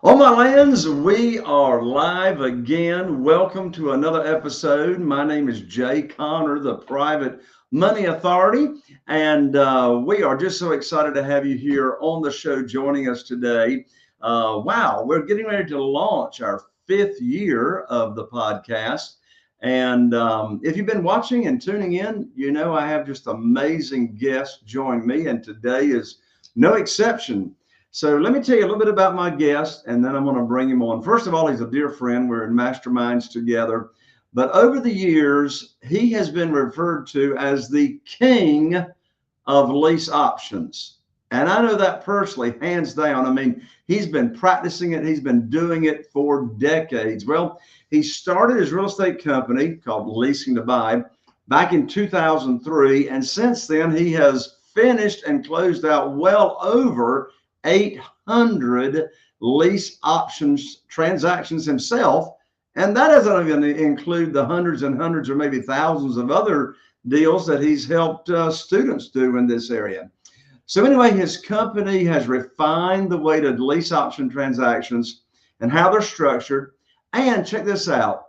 On my lands, we are live again. Welcome to another episode. My name is Jay Connor, the Private Money Authority, and we are just so excited to have you here on the show joining us today. Wow, we're getting ready to launch our fifth year of the podcast. And if you've been watching and tuning in, you know I have just amazing guests join me, and today is no exception. So let me tell you a little bit about my guest, and then I'm going to bring him on. First of all, he's a dear friend. We're in masterminds together. But over the years, he has been referred to as the king of lease options. And I know that personally, hands down. I mean, he's been practicing it. He's been doing it for decades. Well, he started his real estate company called Leasing to Buy back in 2003. And since then, he has finished and closed out well over 800 lease options transactions himself. And that doesn't even include the hundreds and hundreds or maybe thousands of other deals that he's helped students do in this area. So anyway, his company has refined the way to lease option transactions and how they're structured. And check this out,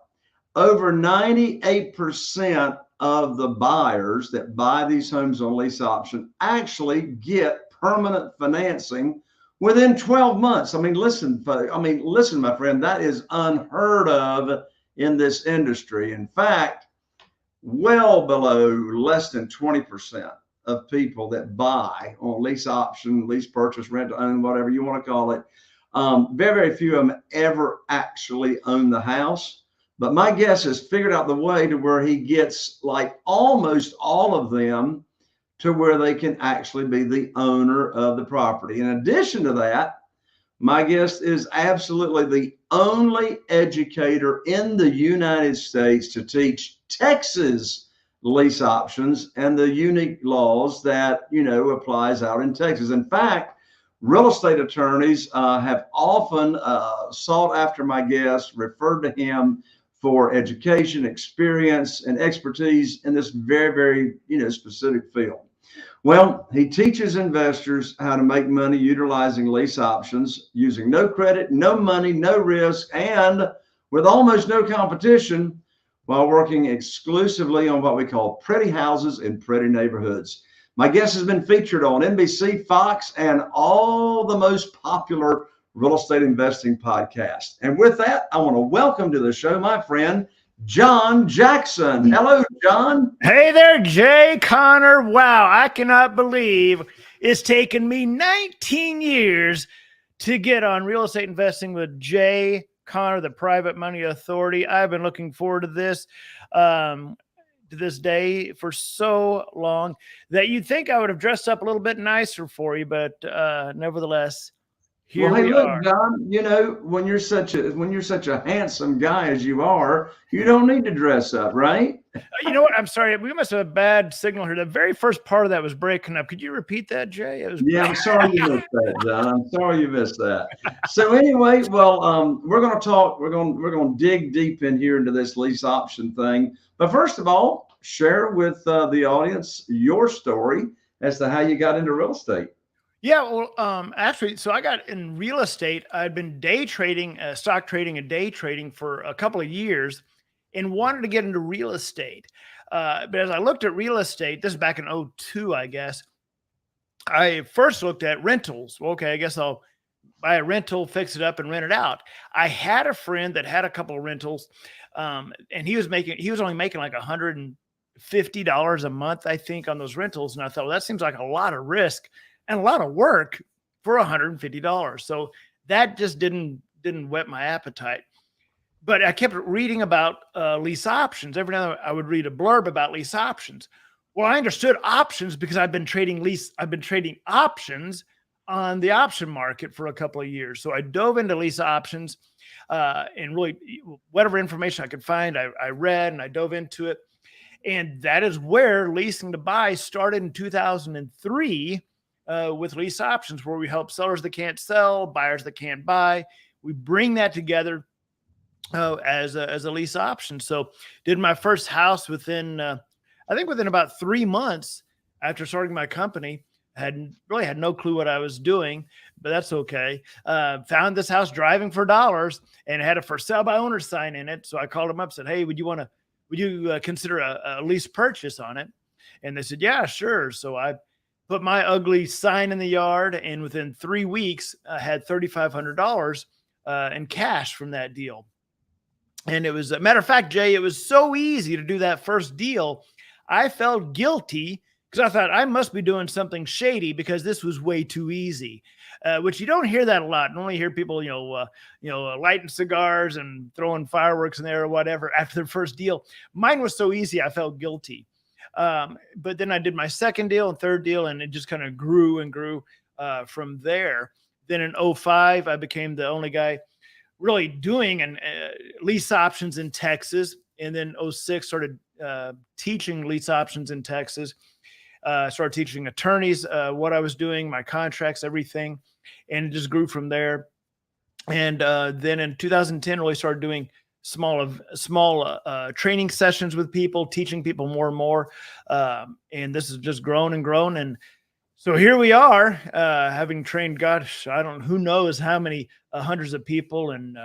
over 98% of the buyers that buy these homes on lease option actually get permanent financing within 12 months. I mean, listen, my friend, that is unheard of in this industry. In fact, well below less than 20% of people that buy on lease option, lease purchase, rent to own, whatever you want to call it, very few of them ever actually own the house. But my guess has figured out the way to where he gets like almost all of them to where they can actually be the owner of the property. In addition to that, my guest is absolutely the only educator in the United States to teach Texas lease options and the unique laws that, applies out in Texas. In fact, real estate attorneys have often sought after my guest, referred to him for education, experience, and expertise in this very, very, specific field. Well, he teaches investors how to make money utilizing lease options using no credit, no money, no risk, and with almost no competition while working exclusively on what we call pretty houses in pretty neighborhoods. My guest has been featured on NBC, Fox, and all the most popular real estate investing podcasts. And with that, I want to welcome to the show my friend, John Jackson. Hello, John. Hey there, Jay Connor. Wow, I cannot believe it's taken me 19 years to get on real estate investing with Jay Connor, the Private Money Authority. I've been looking forward to this day for so long that you'd think I would have dressed up a little bit nicer for you, but nevertheless, here Well, hey, we look, are. John, when you're such a handsome guy as you are, you don't need to dress up, right? You know what? I'm sorry. We must have a bad signal here. The very first part of that was breaking up. Could you repeat that, Jay? It was Yeah, I'm sorry you missed that, John. I'm sorry you missed that. So anyway, well, we're going to talk. We're going to dig deep in here into this lease option thing. But first of all, share with the audience your story as to how you got into real estate. Yeah, well, actually, so I got in real estate. I'd been day trading, stock trading and day trading for a couple of years and wanted to get into real estate. But as I looked at real estate, this is back in '02, I guess, I first looked at rentals. Well, okay, I guess I'll buy a rental, fix it up and rent it out. I had a friend that had a couple of rentals, and he was only making like $150 a month, I think, on those rentals. And I thought, well, that seems like a lot of risk and a lot of work for $150. So that just didn't whet my appetite. But I kept reading about lease options. Every now and then I would read a blurb about lease options. Well, I understood options because I've been trading options on the option market for a couple of years. So I dove into lease options and really whatever information I could find, I read and I dove into it. And that is where Leasing to Buy started in 2003. With lease options, where we help sellers that can't sell, buyers that can't buy. We bring that together as a lease option. So did my first house within about 3 months after starting my company. Really had no clue what I was doing, but that's okay. Found this house driving for dollars and had a for sale by owner sign in it. So I called them up, said, "Hey, would you consider a lease purchase on it?" And they said, "Yeah, sure." So I put my ugly sign in the yard, and within 3 weeks, I had $3,500 in cash from that deal. And it was a matter of fact, Jay, it was so easy to do that first deal. I felt guilty because I thought I must be doing something shady because this was way too easy. Which you don't hear that a lot. You only hear people, lighting cigars and throwing fireworks in there or whatever after their first deal. Mine was so easy, I felt guilty. But then I did my second deal and third deal, and it just kind of grew and grew from there. Then in '05, I became the only guy really doing and lease options in Texas. And then '06 started teaching lease options in Texas. Started teaching attorneys what I was doing, my contracts, everything, and it just grew from there. And then in 2010, really started doing small training sessions with people, teaching people more and more. And this has just grown and grown. And so here we are, having trained, gosh, I don't, who knows how many hundreds of people, and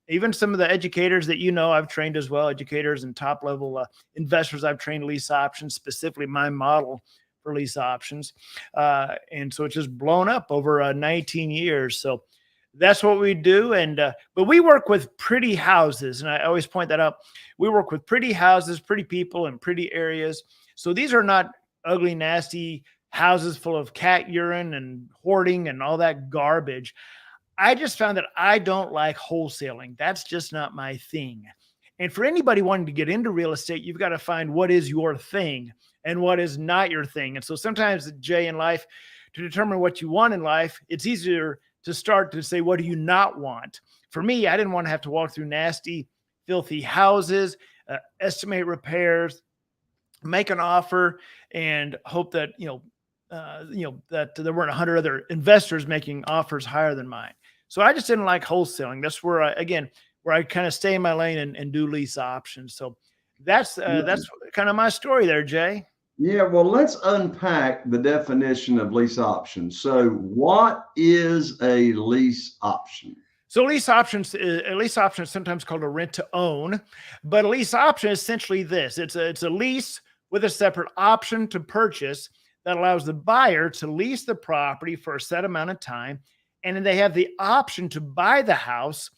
even some of the educators that I've trained as well, educators and top level investors. I've trained lease options, specifically my model for lease options, and so it's just blown up over 19 years. So that's what we do, and but we work with pretty houses, and I always point that out. We work with pretty houses, pretty people, and pretty areas. So these are not ugly, nasty houses full of cat urine and hoarding and all that garbage. I just found that I don't like wholesaling. That's just not my thing. And for anybody wanting to get into real estate, you've got to find what is your thing and what is not your thing. And so sometimes, Jay, in life, to determine what you want in life, it's easier to start to say, what do you not want? For me, I didn't want to have to walk through nasty, filthy houses, estimate repairs, make an offer, and hope that, that there weren't 100 other investors making offers higher than mine. So I just didn't like wholesaling. That's where I kind of stay in my lane and do lease options. So that's kind of my story there, Jay. Yeah, well, let's unpack the definition of lease options. So, what is a lease option? So a lease option is sometimes called a rent to own, but a lease option is essentially this. It's a lease with a separate option to purchase that allows the buyer to lease the property for a set amount of time, and then they have the option to buy the house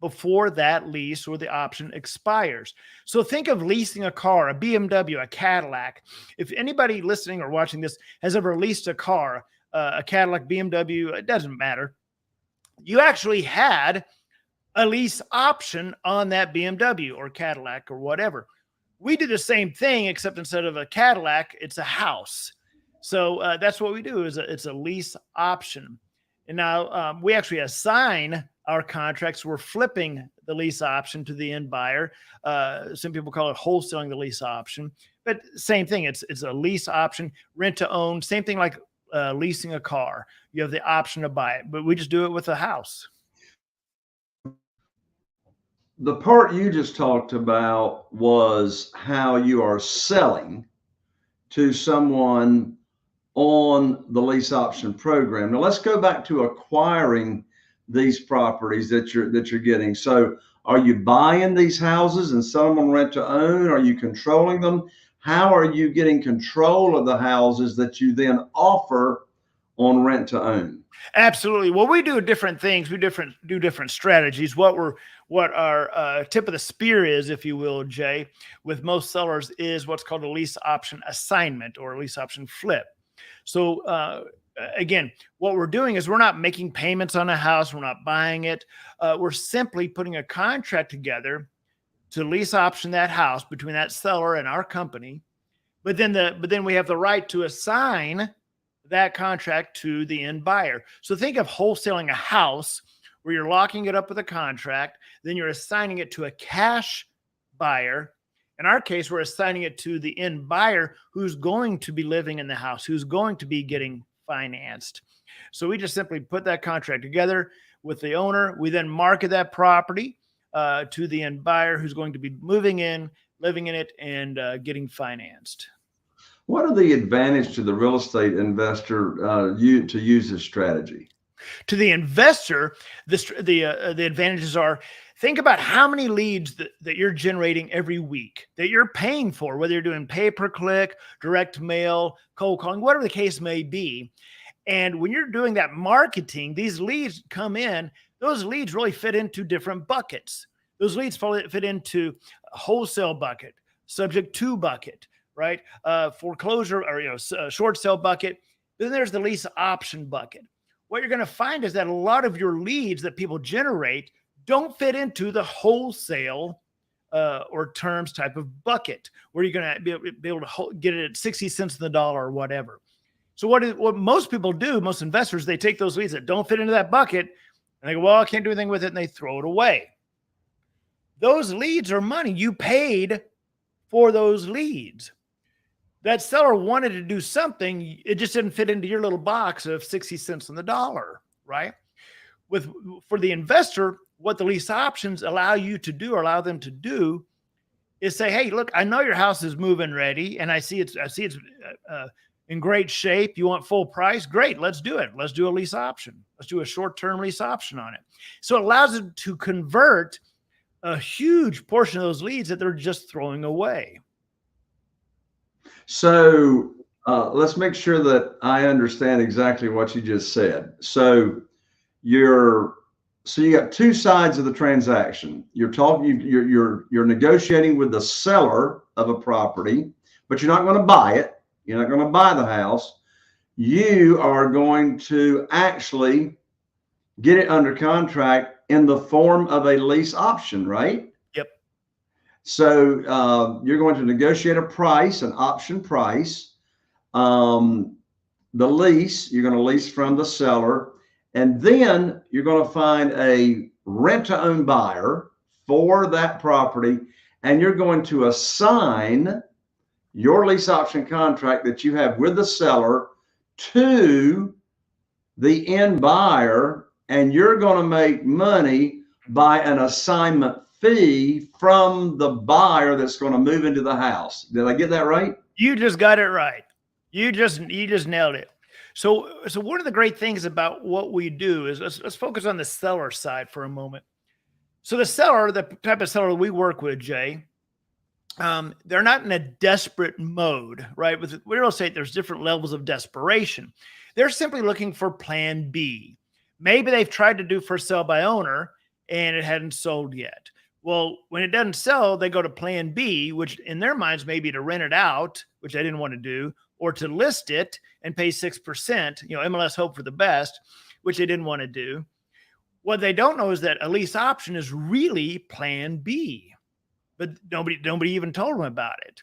before that lease or the option expires. So think of leasing a car, a BMW, a Cadillac. If anybody listening or watching this has ever leased a car, a Cadillac, BMW, it doesn't matter. You actually had a lease option on that BMW or Cadillac or whatever. We do the same thing, except instead of a Cadillac, it's a house. So that's what we do. It's a lease option. And now we actually assign our contracts. We're flipping the lease option to the end buyer. Some people call it wholesaling the lease option, but same thing. It's a lease option, rent to own, same thing like leasing a car. You have the option to buy it, but we just do it with a house. The part you just talked about was how you are selling to someone on the lease option program. Now let's go back to acquiring these properties that you're getting. So are you buying these houses and selling them on rent to own? Are you controlling them? How are you getting control of the houses that you then offer on rent to own? Absolutely. Well, we do different things. We do different strategies. What our tip of the spear is, if you will, Jay, with most sellers is what's called a lease option assignment or a lease option flip. So again, what we're doing is we're not making payments on a house. We're not buying it. We're simply putting a contract together to lease option that house between that seller and our company. But then we have the right to assign that contract to the end buyer. So think of wholesaling a house where you're locking it up with a contract, then you're assigning it to a cash buyer. In our case, we're assigning it to the end buyer who's going to be living in the house, who's going to be getting financed. So we just simply put that contract together with the owner. We then market that property to the end buyer who's going to be moving in, living in it, and getting financed. What are the advantage to the real estate investor to use this strategy? To the investor, the advantages are, think about how many leads that you're generating every week that you're paying for, whether you're doing pay-per-click, direct mail, cold calling, whatever the case may be. And when you're doing that marketing, these leads come in, those leads really fit into different buckets. Those leads fit into a wholesale bucket, subject to bucket, right? Foreclosure or short sale bucket. Then there's the lease option bucket. What you're going to find is that a lot of your leads that people generate don't fit into the wholesale or terms type of bucket where you're going to be able to get it at 60 cents on the dollar or whatever. So what most people do, most investors, they take those leads that don't fit into that bucket and they go, well, I can't do anything with it, and they throw it away. Those leads are money. You paid for those leads. That seller wanted to do something. It just didn't fit into your little box of 60 cents on the dollar, right? For the investor, what the lease options allow them to do is say, hey, look, I know your house is move-in ready and I see it's in great shape. You want full price? Great. Let's do it. Let's do a lease option. Let's do a short-term lease option on it. So it allows it to convert a huge portion of those leads that they're just throwing away. So let's make sure that I understand exactly what you just said. So you got two sides of the transaction. You're negotiating with the seller of a property, but you're not going to buy it. You're not going to buy the house. You are going to actually get it under contract in the form of a lease option, right? Yep. So you're going to negotiate a price, an option price. The lease, you're going to lease from the seller, and then you're going to find a rent-to-own buyer for that property, and you're going to assign your lease option contract that you have with the seller to the end buyer, and you're going to make money by an assignment fee from the buyer that's going to move into the house. Did I get that right? You just got it right. You just nailed it. So one of the great things about what we do is let's focus on the seller side for a moment. So the seller, the type of seller we work with, Jay, they're not in a desperate mode, right? With real estate, there's different levels of desperation. They're simply looking for plan B. Maybe they've tried to do for sale by owner and it hadn't sold yet. Well, when it doesn't sell, they go to plan B, which in their minds may be to rent it out, which they didn't want to do, or to list it and pay 6%, MLS hope for the best, which they didn't want to do. What they don't know is that a lease option is really plan B, but nobody even told them about it.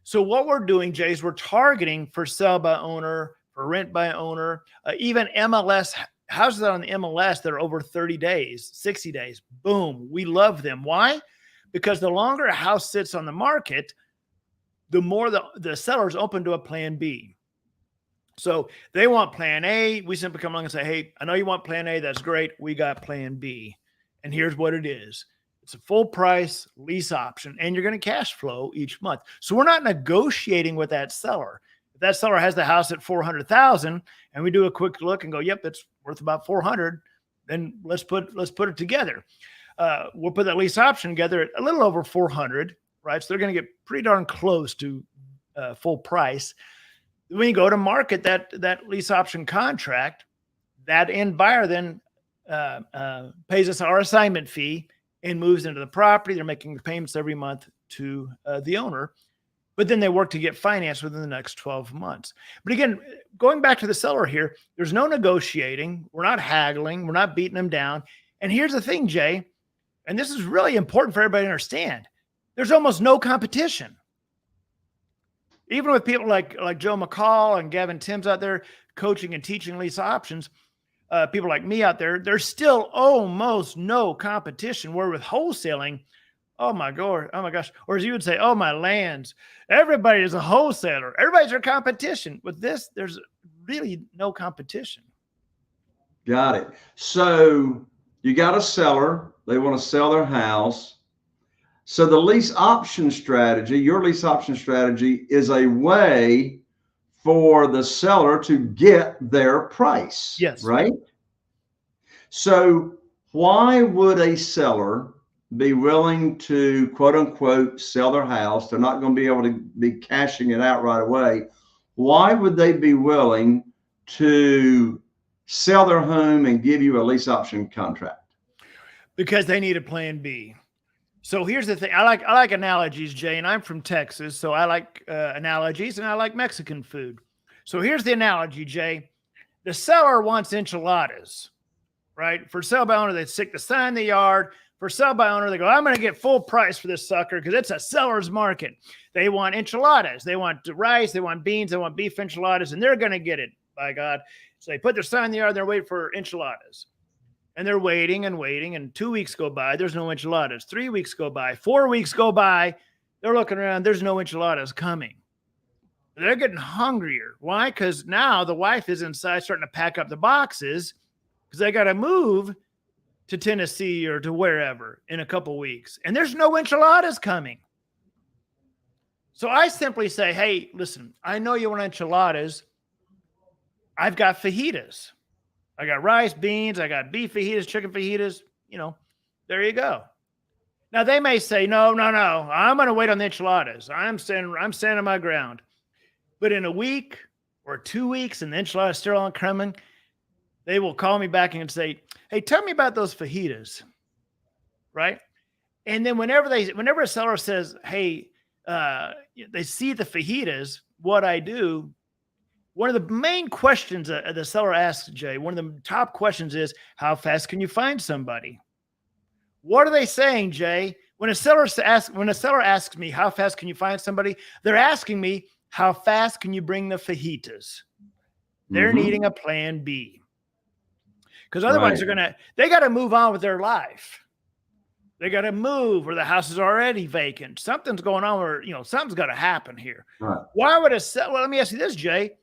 So what we're doing, Jay, is we're targeting for sell by owner, for rent by owner, even MLS houses on the MLS that are over 30 days, 60 days. Boom. We love them. Why? Because the longer a house sits on the market, the more the seller's open to a plan B. So they want plan A. We simply come along and say, hey, I know you want plan A. That's great. We got plan B. And here's what it is. It's a full price lease option, and you're going to cash flow each month. So we're not negotiating with that seller. If that seller has the house at 400,000 and we do a quick look and go, yep, it's worth about 400, then let's put it together. We'll put that lease option together at a little over 400, right? So they're going to get pretty darn close to full price. When you go to market that lease option contract, that end buyer then pays us our assignment fee and moves into the property. They're making the payments every month to the owner, but then they work to get financed within the next 12 months. But again, going back to the seller here, there's no negotiating. We're not haggling. We're not beating them down. And here's the thing, Jay, and this is really important for everybody to understand. There's almost no competition. Even with people like Joe McCall and Gavin Timms out there coaching and teaching lease options, people like me out there, there's still almost no competition. Where with wholesaling, oh my gosh, or as you would say, oh my lands, everybody is a wholesaler. Everybody's your competition. With this, there's really no competition. Got it. So you got a seller, they want to sell their house. So the lease option strategy, your lease option strategy, is a way for the seller to get their price, Yes. right? So why would a seller be willing to, quote unquote, sell their house? They're not going to be able to be cashing it out right away. Why would they be willing to sell their home and give you a lease option contract? Because they need a plan B. So here's the thing. I like analogies, Jay, and I'm from Texas, so I like analogies, and I like Mexican food. So here's the analogy, Jay. The seller wants enchiladas, right? For sale by owner, they stick the sign in the yard. For sale by owner, they go, I'm going to get full price for this sucker because it's a seller's market. They want enchiladas. They want rice. They want beans. They want beef enchiladas, and they're going to get it, by God. So they put their sign in the yard. They're waiting for enchiladas. And they're waiting and waiting, and 2 weeks go by. There's no enchiladas. 3 weeks go by. 4 weeks go by. They're looking around. There's no enchiladas coming. They're getting hungrier. Why? Because now the wife is inside starting to pack up the boxes because they got to move to Tennessee or to wherever in a couple weeks. And there's no enchiladas coming. So I simply say, hey, listen, I know you want enchiladas. I've got fajitas. I got rice, beans, I got beef fajitas, chicken fajitas, there you go. Now they may say, no, I'm going to wait on the enchiladas. I'm standing my ground. But in a week or 2 weeks and the enchiladas still aren't coming, they will call me back and say, hey, tell me about those fajitas, right? And then whenever a seller says, hey, they see the fajitas, what I do, one of the main questions the seller asks, Jay, one of the top questions is, how fast can you find somebody? What are they saying, Jay? When a seller asks me, how fast can you find somebody? They're asking me, how fast can you bring the fajitas? They're needing a plan B. Because otherwise they got to move on with their life. They got to move where the house is already vacant. Something's going on where, something's got to happen here. Right. Why would let me ask you this, Jay.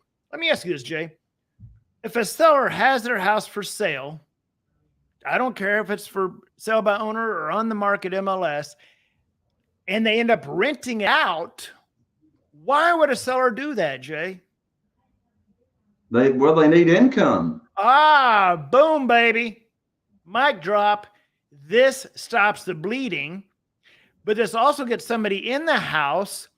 If a seller has their house for sale, I don't care if it's for sale by owner or on the market MLS, and they end up renting out, why would a seller do that, Jay? They need income. Boom, baby. Mic drop. This stops the bleeding, but this also gets somebody in the house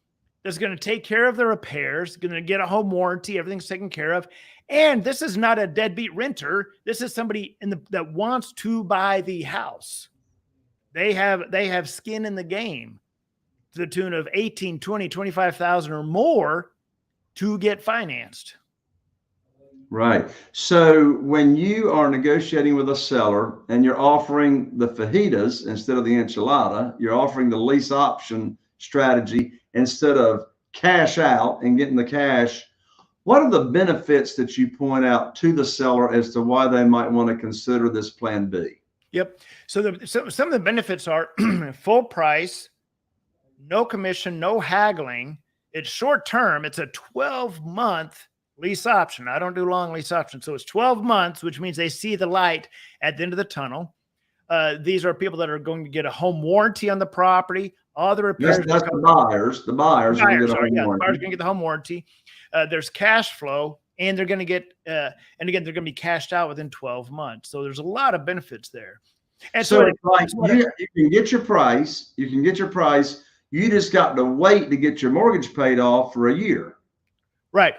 that's going to take care of the repairs, going to get a home warranty, everything's taken care of. And this is not a deadbeat renter. This is somebody that wants to buy the house. They have skin in the game to the tune of 18, 20, 25,000 or more to get financed. Right. So when you are negotiating with a seller and you're offering the fajitas instead of the enchilada, you're offering the lease option strategy instead of cash out and getting the cash. What are the benefits that you point out to the seller as to why they might want to consider this plan B? Yep. So some of the benefits are full price, no commission, no haggling. It's short term. It's a 12-month lease option. I don't do long lease options. So it's 12 months, which means they see the light at the end of the tunnel. These are people that are going to get a home warranty on the property. All the repairs. That's the buyers. The buyers are going to get a home warranty. The buyers are going to get the home warranty. There's cash flow, and they're going to get, and again, they're going to be cashed out within 12 months. So there's a lot of benefits there. And so it's like you can get your price. You can get your price. You just got to wait to get your mortgage paid off for a year. Right.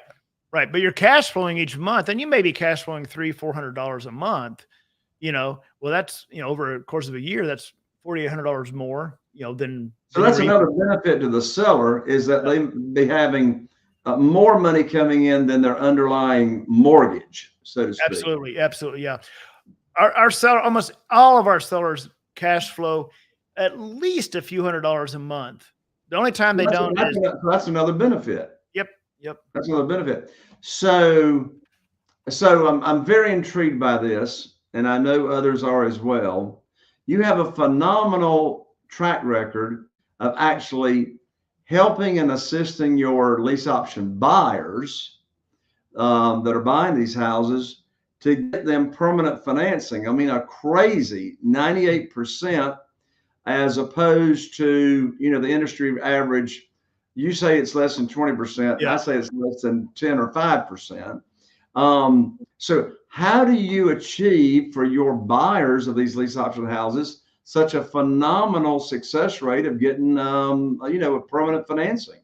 Right. But you're cash flowing each month, and you may be cash flowing $300-400 a month, well, that's, over a course of a year, that's $4,800 more, than. So that's another benefit to the seller, is that they be having more money coming in than their underlying mortgage, so to speak. Absolutely. Absolutely. Yeah. Our seller, almost all of our sellers cash flow at least a few $100s a month. The only time they don't is. That's another benefit. Yep. That's another benefit. So I'm very intrigued by this, and I know others are as well. You have a phenomenal track record of actually helping and assisting your lease option buyers that are buying these houses to get them permanent financing. I mean, a crazy 98% as opposed to, the industry average. You say it's less than 20%, and I Yeah. say it's less than 10 or 5%. So how do you achieve for your buyers of these lease option houses such a phenomenal success rate of getting, a permanent financing?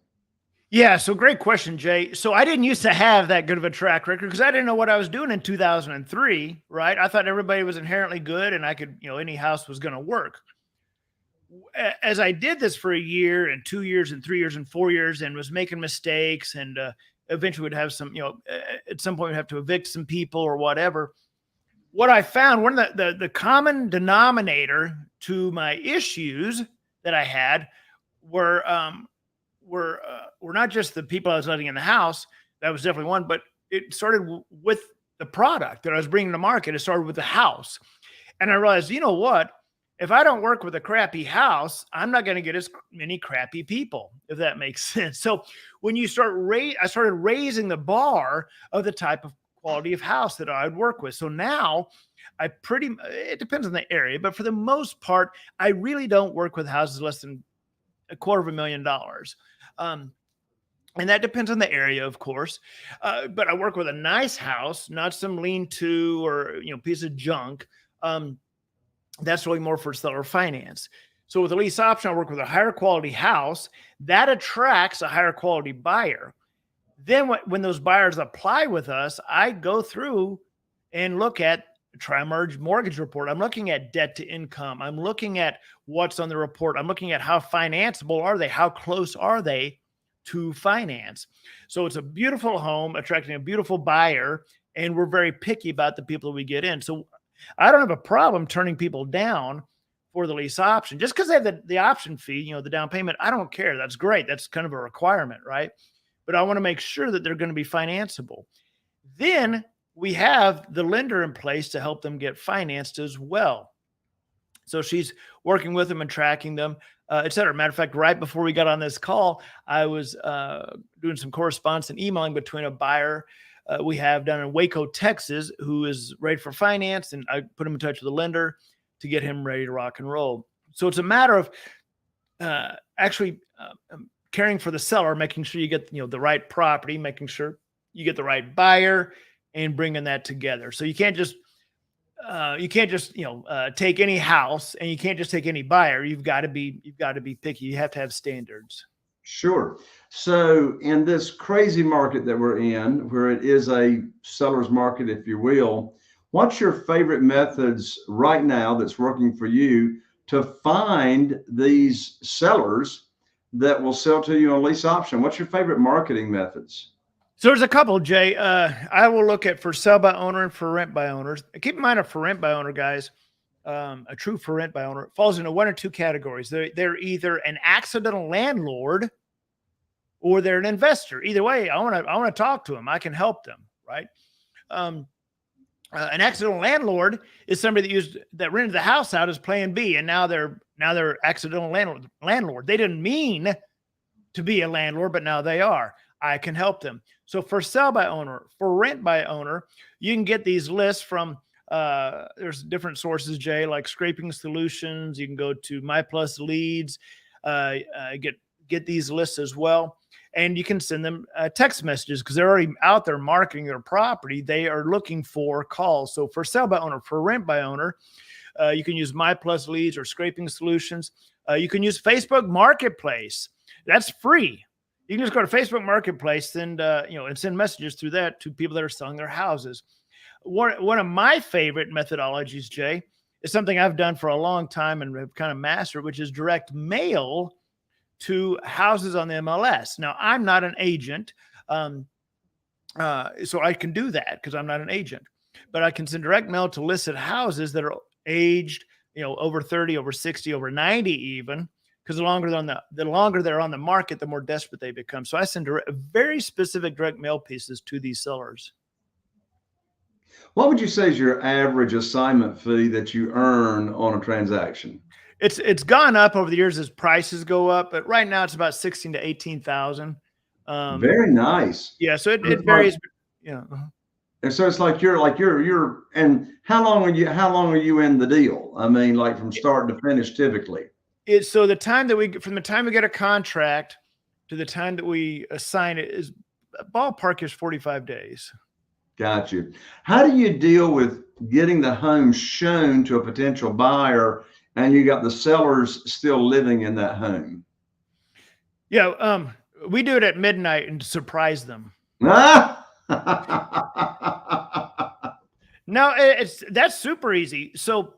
Yeah, so great question, Jay. So I didn't used to have that good of a track record because I didn't know what I was doing in 2003, right? I thought everybody was inherently good and I could, any house was going to work. As I did this for a year and 2 years and 3 years and 4 years and was making mistakes and eventually would have some, at some point we'd have to evict some people or whatever. What I found, one of the common denominator to my issues that I had were were not just the people I was letting in the house. That was definitely one, but it started with the product that I was bringing to market. It started with the house, and I realized, you know what? If I don't work with a crappy house, I'm not going to get as many crappy people, if that makes sense. So when you start I started raising the bar of the type of quality of house that I'd work with. So now it depends on the area, but for the most part, I really don't work with houses less than $250,000. And that depends on the area, of course. But I work with a nice house, not some lean-to or piece of junk. That's really more for seller finance. So with a lease option, I work with a higher quality house that attracts a higher quality buyer. Then when those buyers apply with us, I go through and look at tri-merge mortgage report. I'm looking at debt to income. I'm looking at what's on the report. I'm looking at how financeable are they? How close are they to finance? So it's a beautiful home attracting a beautiful buyer, and we're very picky about the people we get in. So I don't have a problem turning people down for the lease option just because they have the option fee, the down payment. I don't care. That's great. That's kind of a requirement, right? But I want to make sure that they're going to be financeable. Then we have the lender in place to help them get financed as well. So she's working with them and tracking them, et cetera. Matter of fact, right before we got on this call, I was doing some correspondence and emailing between a buyer we have down in Waco, Texas, who is ready for finance, and I put him in touch with the lender to get him ready to rock and roll. So it's a matter of actually caring for the seller, making sure you get the right property, making sure you get the right buyer, and bringing that together. So you can't just take any house, and you can't just take any buyer. You've got to be picky. You have to have standards. Sure. So in this crazy market that we're in, where it is a seller's market, if you will, what's your favorite methods right now that's working for you to find these sellers that will sell to you on lease option? What's your favorite marketing methods? So there's a couple, Jay. I will look at for sell by owner and for rent by owners. Keep in mind, a for rent by owner, guys, a true for rent by owner falls into one or two categories. They're either an accidental landlord or they're an investor. Either way, I want to talk to them. I can help them, right? An accidental landlord is somebody that rented the house out as Plan B, and now they're accidental landlord. They didn't mean to be a landlord, but now they are. I can help them. So for sell by owner, for rent by owner, you can get these lists from there's different sources, Jay, like Scraping Solutions. You can go to My Plus Leads, get these lists as well. And you can send them text messages because they're already out there marketing their property. They are looking for calls. So for sell by owner, for rent by owner, you can use My Plus Leads or Scraping Solutions. You can use Facebook Marketplace. That's free. You can just go to Facebook Marketplace and send messages through that to people that are selling their houses. One of my favorite methodologies, Jay, is something I've done for a long time and have kind of mastered, which is direct mail to houses on the MLS. Now, I'm not an agent, so I can do that because I'm not an agent. But I can send direct mail to listed houses that are aged, over 30, over 60, over 90 even, because the longer they're on the market, the more desperate they become. So I send very specific direct mail pieces to these sellers. What would you say is your average assignment fee that you earn on a transaction? It's gone up over the years as prices go up, but right now it's about 16 to 18,000. Very nice. Yeah, so it varies. Yeah. And so it's like and how long are you in the deal? I mean, like from start to finish typically. It's so the time that from the time we get a contract to the time that we assign it is ballpark is 45 days. Got you. How do you deal with getting the home shown to a potential buyer and you got the sellers still living in that home? Yeah, we do it at midnight and surprise them. Ah! No, that's super easy. So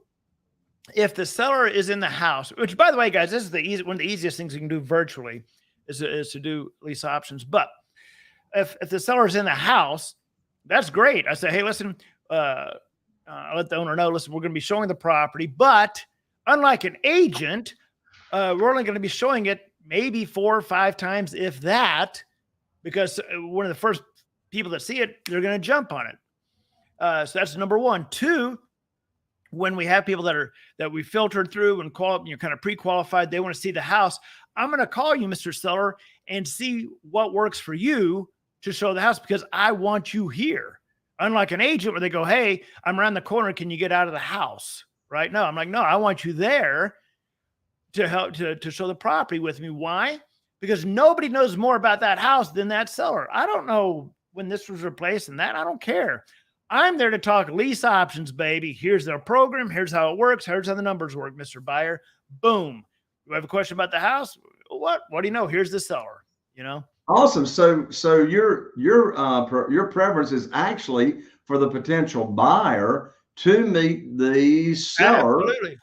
if the seller is in the house, which by the way, guys, this is one of the easiest things you can do virtually is to do lease options. But if the seller is in the house, that's great. I say, hey, listen, I let the owner know, listen, we're going to be showing the property, but unlike an agent, we're only going to be showing it maybe 4 or 5 times, if that, because one of the first people that see it, they're going to jump on it. So that's number one. Two, when we have people that we filtered through and kind of pre-qualified, they want to see the house. I'm going to call you, Mr. Seller, and see what works for you to show the house because I want you here. Unlike an agent where they go, hey, I'm around the corner. Can you get out of the house? Right? No, I'm like, no, I want you there to help to show the property with me. Why? Because nobody knows more about that house than that seller. I don't know when this was replaced and that. I don't care. I'm there to talk lease options, baby. Here's their program. Here's how it works. Here's how the numbers work, Mr. Buyer. Boom. You have a question about the house? What do you know? Here's the seller, you know? Awesome. So your preference is actually for the potential buyer to meet the seller. Absolutely.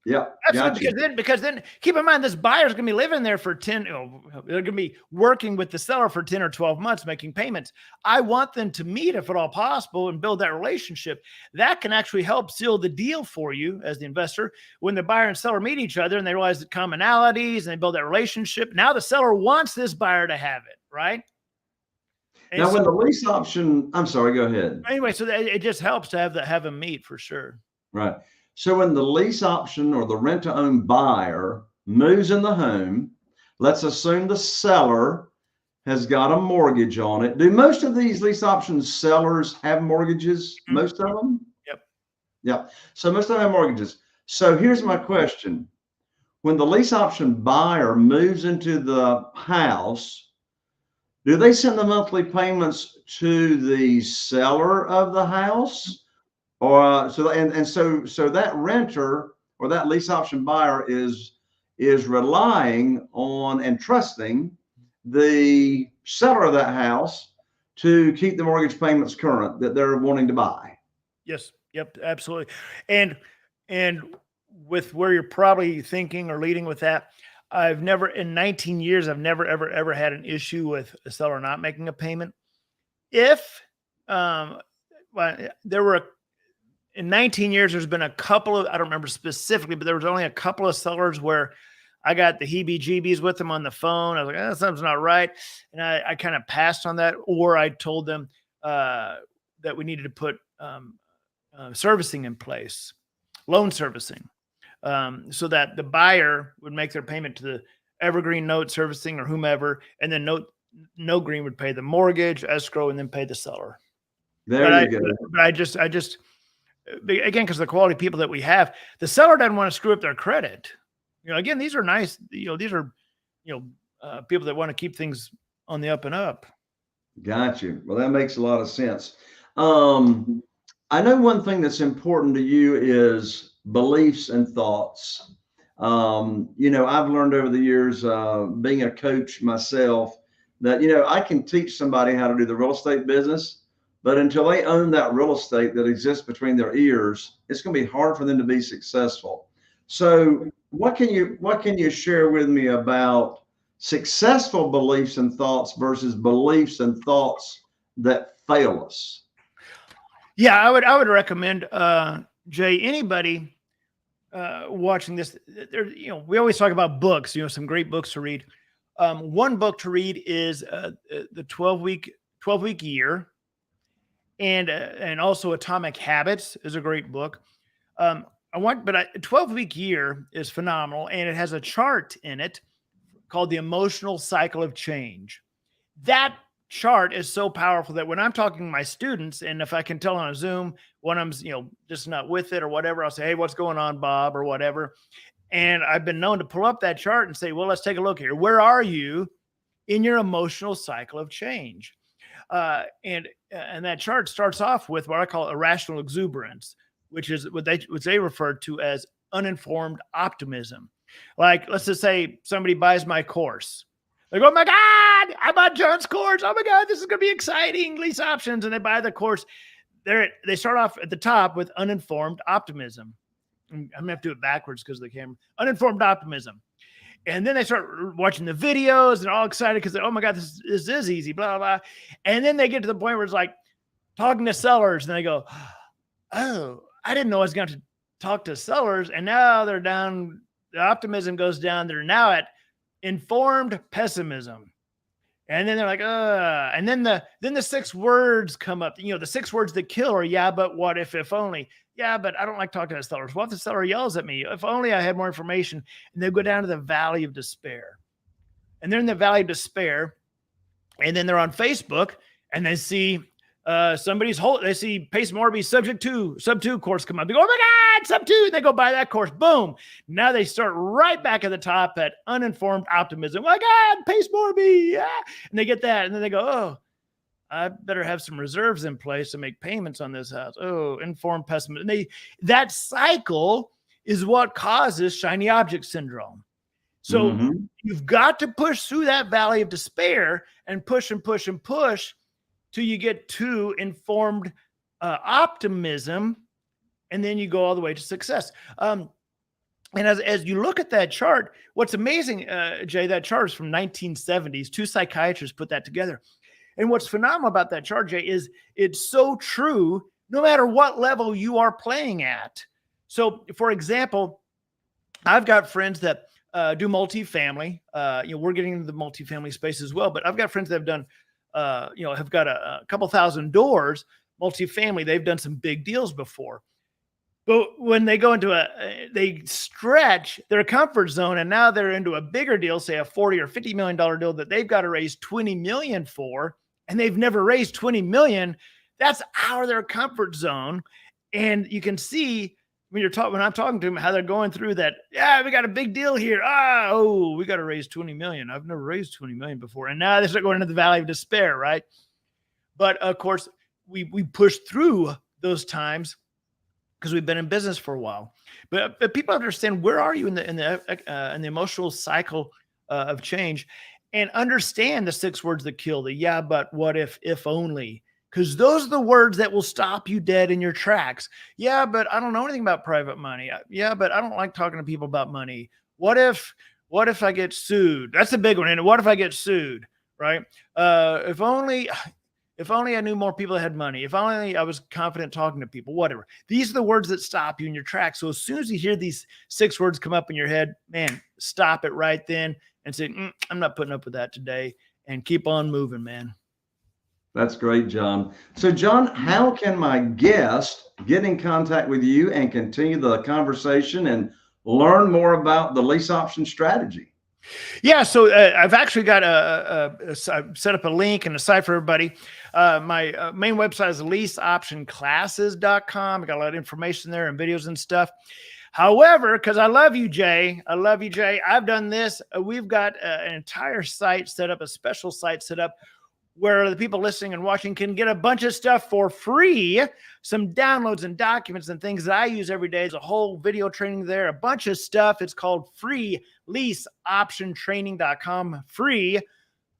Yeah. Absolutely. Because then keep in mind, this buyer's going to be living there for 10, they're going to be working with the seller for 10 or 12 months, making payments. I want them to meet if at all possible and build that relationship. That can actually help seal the deal for you as the investor. When the buyer and seller meet each other and they realize the commonalities and they build that relationship, now the seller wants this buyer to have it, right? And now, when the lease option, I'm sorry, go ahead. Anyway, so it just helps to have them meet for sure. Right. So when the lease option or the rent to own buyer moves in the home, let's assume the seller has got a mortgage on it. Do most of these lease options sellers have mortgages? Mm-hmm. Most of them? Yep. Yeah. So most of them have mortgages. So here's my question. When the lease option buyer moves into the house, do they send the monthly payments to the seller of the house? Or so that renter or that lease option buyer is relying on and trusting the seller of that house to keep the mortgage payments current that they're wanting to buy. Yes. Yep. Absolutely. And with where you're probably thinking or leading with that, I've never in 19 years, I've never, ever had an issue with a seller not making a payment. If well, there were in 19 years, there's been a couple of, I don't remember specifically, but there was only a couple of sellers where I got the heebie-jeebies with them on the phone. I was like, something's not right. And I kind of passed on that. Or I told them that we needed to put servicing in place, loan servicing, so that the buyer would make their payment to the Evergreen Note Servicing or whomever, and then No Green would pay the mortgage, escrow, and then pay the seller. There you go. But I just again, because of the quality of people that we have, the seller doesn't want to screw up their credit. Again, these are nice, these are, people that want to keep things on the up and up. Got you. Well, that makes a lot of sense. I know one thing that's important to you is beliefs and thoughts. I've learned over the years, being a coach myself, that, I can teach somebody how to do the real estate business, but until they own that real estate that exists between their ears, it's going to be hard for them to be successful. So what can you share with me about successful beliefs and thoughts versus beliefs and thoughts that fail us? Yeah, I would recommend, Jay, anybody watching this, we always talk about books, some great books to read. One book to read is the 12-week year. And also Atomic Habits is a great book. A 12-week year is phenomenal. And it has a chart in it called the emotional cycle of change. That chart is so powerful that when I'm talking to my students, and if I can tell on a Zoom when I'm, just not with it or whatever, I'll say, hey, what's going on, Bob, or whatever. And I've been known to pull up that chart and say, well, let's take a look here. Where are you in your emotional cycle of change? And that chart starts off with what I call irrational exuberance, which is what they refer to as uninformed optimism. Like, let's just say somebody buys my course. They go, oh my God, I bought John's course. Oh my God, this is going to be exciting. Lease options. And they buy the course. They start off at the top with uninformed optimism. I'm going to have to do it backwards because of the camera. Uninformed optimism. And then they start watching the videos and all excited because, oh my God, this is easy, blah, blah, blah. And then they get to the point where it's like talking to sellers and they go, oh, I didn't know I was going to talk to sellers. And now they're down. The optimism goes down. They're now at informed pessimism. And then they're like, and then the 6 words come up, the 6 words that kill are, yeah, but what if only, yeah, but I don't like talking to sellers. What if the seller yells at me? If only I had more information. And they go down to the valley of despair. And they're in the valley of despair. And then they're on Facebook and they see they see Pace Morby's sub 2 course come up. They go, oh my God, sub 2. They go buy that course. Boom. Now they start right back at the top at uninformed optimism. Oh my God, Pace Morby. Yeah. And they get that. And then they go, oh, I better have some reserves in place to make payments on this house. Oh, informed pessimism. And that cycle is what causes shiny object syndrome. So you've got to push through that valley of despair and push and push and push till you get to informed optimism, and then you go all the way to success. And as you look at that chart, what's amazing, Jay, that chart is from 1970s. 2 psychiatrists put that together. And what's phenomenal about that chart, Jay, is it's so true no matter what level you are playing at. So, for example, I've got friends that do multifamily. We're getting into the multifamily space as well, but I've got friends that have done have got a couple thousand doors, multifamily. They've done some big deals before. But when they go into they stretch their comfort zone and now they're into a bigger deal, say a $40 or $50 million deal that they've got to raise $20 million for, and they've never raised $20 million, that's out of their comfort zone. And you can see when I'm talking to them, how they're going through that. Yeah, we got a big deal here. We got to raise 20 million. I've never raised 20 million before. And now they start going into the valley of despair, right? But of course, we push through those times because we've been in business for a while. But people understand, where are you in the emotional cycle of change, and understand the 6 words that kill, the yeah, but what if only. Because those are the words that will stop you dead in your tracks. Yeah, but I don't know anything about private money. Yeah, but I don't like talking to people about money. What if I get sued? That's a big one. And what if I get sued, right? If only I knew more people that had money. If only I was confident talking to people, whatever. These are the words that stop you in your tracks. So as soon as you hear these 6 words come up in your head, man, stop it right then and say, I'm not putting up with that today, and keep on moving, man. That's great, John. So, John, how can my guest get in contact with you and continue the conversation and learn more about the lease option strategy? Yeah, so I've actually got I've set up a link and a site for everybody. My main website is leaseoptionclasses.com. I got a lot of information there and videos and stuff. However, because I love you, Jay. I've done this. We've got an entire site set up, a special site set up, where the people listening and watching can get a bunch of stuff for free, some downloads and documents and things that I use every day. There's a whole video training there, a bunch of stuff. It's called free leaseoptiontraining.com, free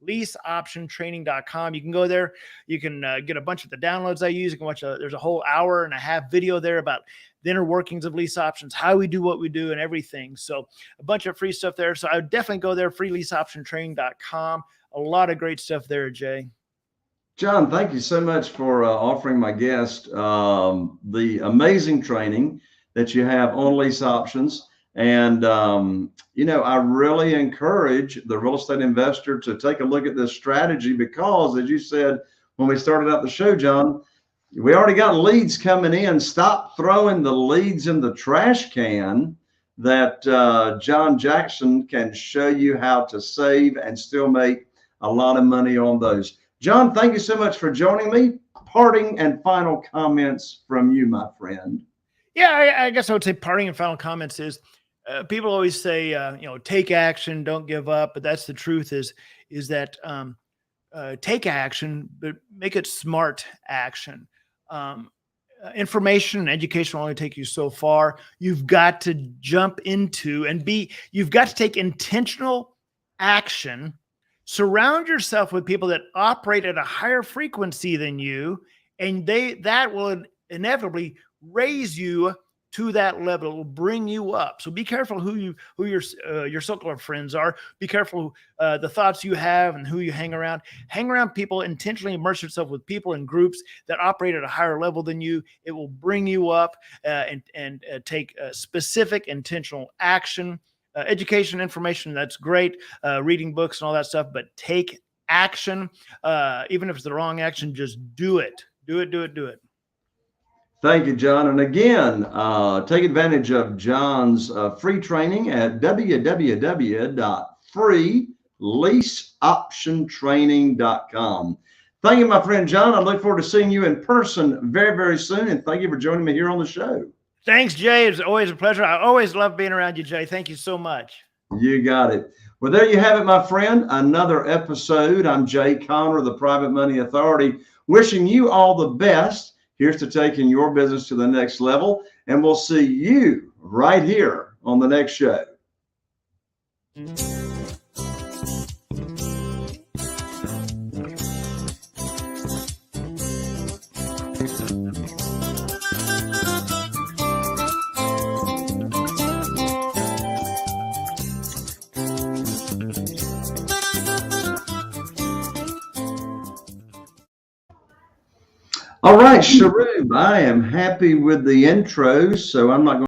leaseoptiontraining.com. You can go there. You can get a bunch of the downloads I use. You can watch there's a whole hour-and-a-half video there about the inner workings of lease options, how we do what we do, and everything. So a bunch of free stuff there. So I would definitely go there, freeleaseoptiontraining.com. A lot of great stuff there, Jay. John, thank you so much for offering my guest the amazing training that you have on lease options. And, I really encourage the real estate investor to take a look at this strategy because, as you said, when we started out the show, John, we already got leads coming in. Stop throwing the leads in the trash can. That John Jackson can show you how to save and still make a lot of money on those. John, thank you so much for joining me. Parting and final comments from you, my friend. Yeah, I guess I would say parting and final comments is people always say, take action, don't give up. But that's the truth is that take action, but make it smart action. Um, Information and education will only take you so far. You've got to jump into you've got to take intentional action. Surround yourself with people that operate at a higher frequency than you, and that will inevitably raise you to that level. It will bring you up. So be careful who your circle of friends are. Be careful the thoughts you have and who you hang around. Hang around people. Intentionally immerse yourself with people and groups that operate at a higher level than you. It will bring you up and take specific intentional action. Education, information, that's great. Reading books and all that stuff, but take action. Even if it's the wrong action, just do it. Do it. Thank you, John. And again, take advantage of John's free training at www.freeleaseoptiontraining.com. Thank you, my friend John. I look forward to seeing you in person very, very soon. And thank you for joining me here on the show. Thanks, Jay. It's always a pleasure. I always love being around you, Jay. Thank you so much. You got it. Well, there you have it, my friend. Another episode. I'm Jay Conner, the Private Money Authority, wishing you all the best. Here's to taking your business to the next level. And we'll see you right here on the next show. All right, Sharub, I am happy with the intro, so I'm not going